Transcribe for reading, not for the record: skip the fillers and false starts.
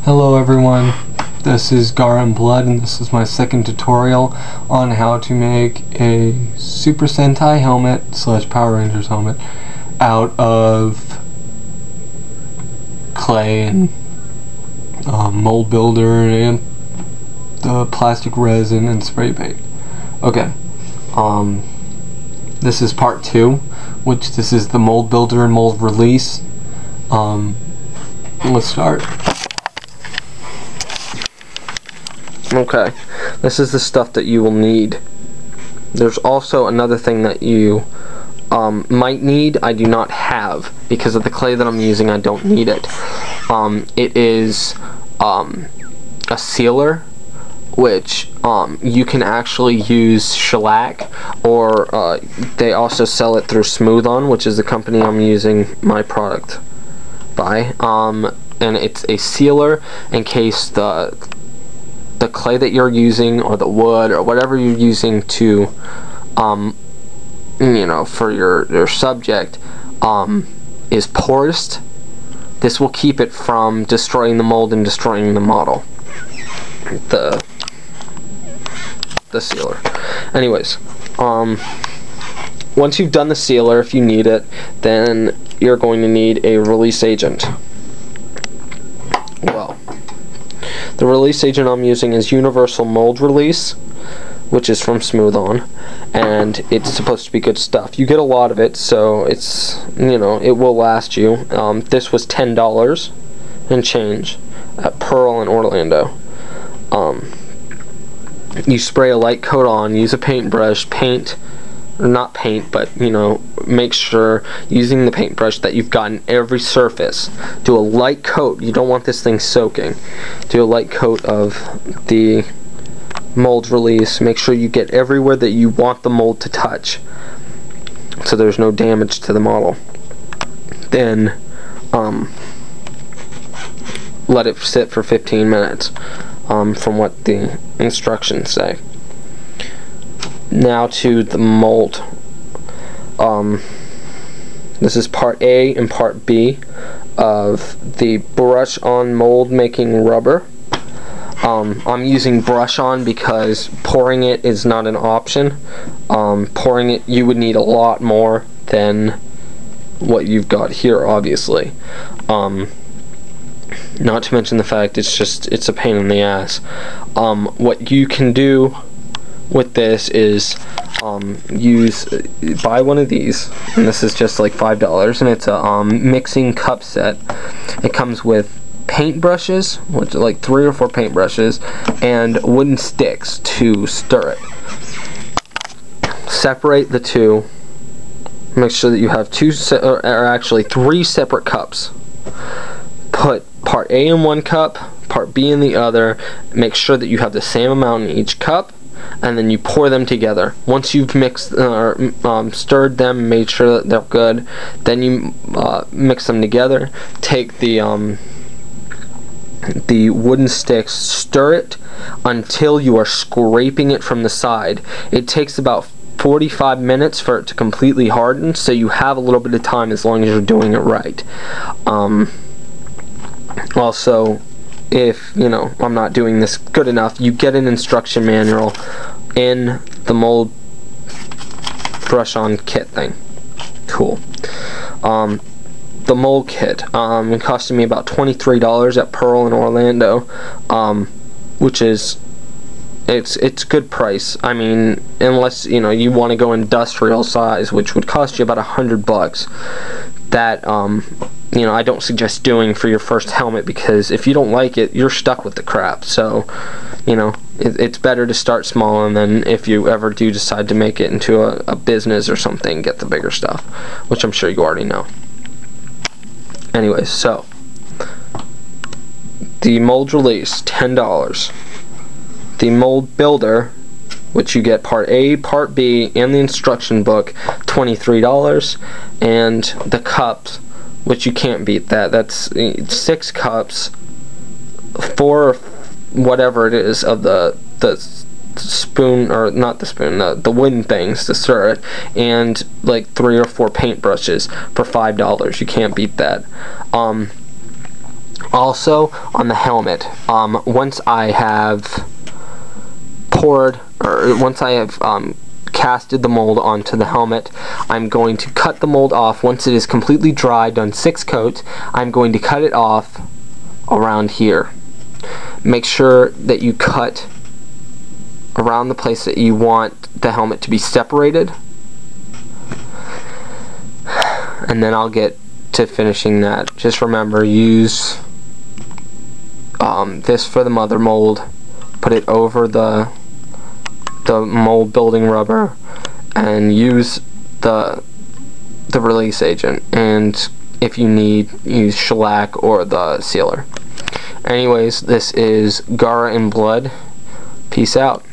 Hello everyone, this is Gar and Blood, and this is my second tutorial on how to make a Super Sentai Helmet / Power Rangers helmet out of clay and mold builder and plastic resin and spray paint. Okay, this is part 2, which this is the mold builder and mold release. Let's start. Okay, this is the stuff that you will need. There's also another thing that you might need. I do not have, because of the clay that I'm using. I don't need it. It is a sealer, which you can actually use shellac, or they also sell it through Smooth On, which is the company I'm using my product by. And it's a sealer in case the clay that you're using, or the wood, or whatever you're using to for your subject is porous. This will keep it from destroying the mold and destroying the model, the sealer. Anyways, once you've done the sealer, if you need it, then you're going to need a release agent. Well, the release agent I'm using is Universal Mold Release, which is from Smooth On, and it's supposed to be good stuff. You get a lot of it, so it's, it will last you. This was $10 and change at Pearl in Orlando. You spray a light coat on, use a paintbrush, not paint, but make sure using the paintbrush that you've gotten every surface. Do a light coat. You don't want this thing soaking. Do a light coat of the mold release. Make sure you get everywhere that you want the mold to touch, so there's no damage to the model. Then let it sit for 15 minutes from what the instructions say. Now to the mold. This is part A and part B of the brush on mold making rubber. I'm using brush on because pouring it is not an option. Pouring it, you would need a lot more than what you've got here, obviously. Not to mention the fact it's a pain in the ass. What you can do with this is buy one of these, and this is just like $5, and it's a mixing cup set. It comes with paintbrushes, which are like 3 or 4 paintbrushes, and wooden sticks to stir it. Separate the two. Make sure that you have actually 3 separate cups. Put part A in one cup, part B in the other. Make sure that you have the same amount in each cup, and then you pour them together. Once you've mixed stirred them, made sure that they're good, then you mix them together. Take the wooden sticks, stir it until you are scraping it from the side. It takes about 45 minutes for it to completely harden, so you have a little bit of time as long as you're doing it right. Also, if I'm not doing this good enough, you get an instruction manual in the mold brush on kit thing. Cool. The mold kit, it costed me about $23 at Pearl in Orlando, which is it's good price. I mean, unless you want to go industrial size, which would cost you about $100. That I don't suggest doing for your first helmet, because if you don't like it, you're stuck with the crap. So it's better to start small, and then if you ever do decide to make it into a business or something, get the bigger stuff, which I'm sure you already know. Anyways, so the mold release, $10. The mold builder, which you get part A, part B, and the instruction book, $23. And the cups, which you can't beat that. That's 6 cups, 4 whatever it is of the spoon, or not the spoon, the wooden things to stir it, and like 3 or 4 paintbrushes for $5. You can't beat that. Also, on the helmet, once I have casted the mold onto the helmet, I'm going to cut the mold off. Once it is completely dry, done 6 coats, I'm going to cut it off around here. Make sure that you cut around the place that you want the helmet to be separated, and then I'll get to finishing that. Just remember, use this for the mother mold, put it over the mold building rubber, and use the release agent, and if you need, use shellac or the sealer. Anyways, this is Gara in Blood. Peace out.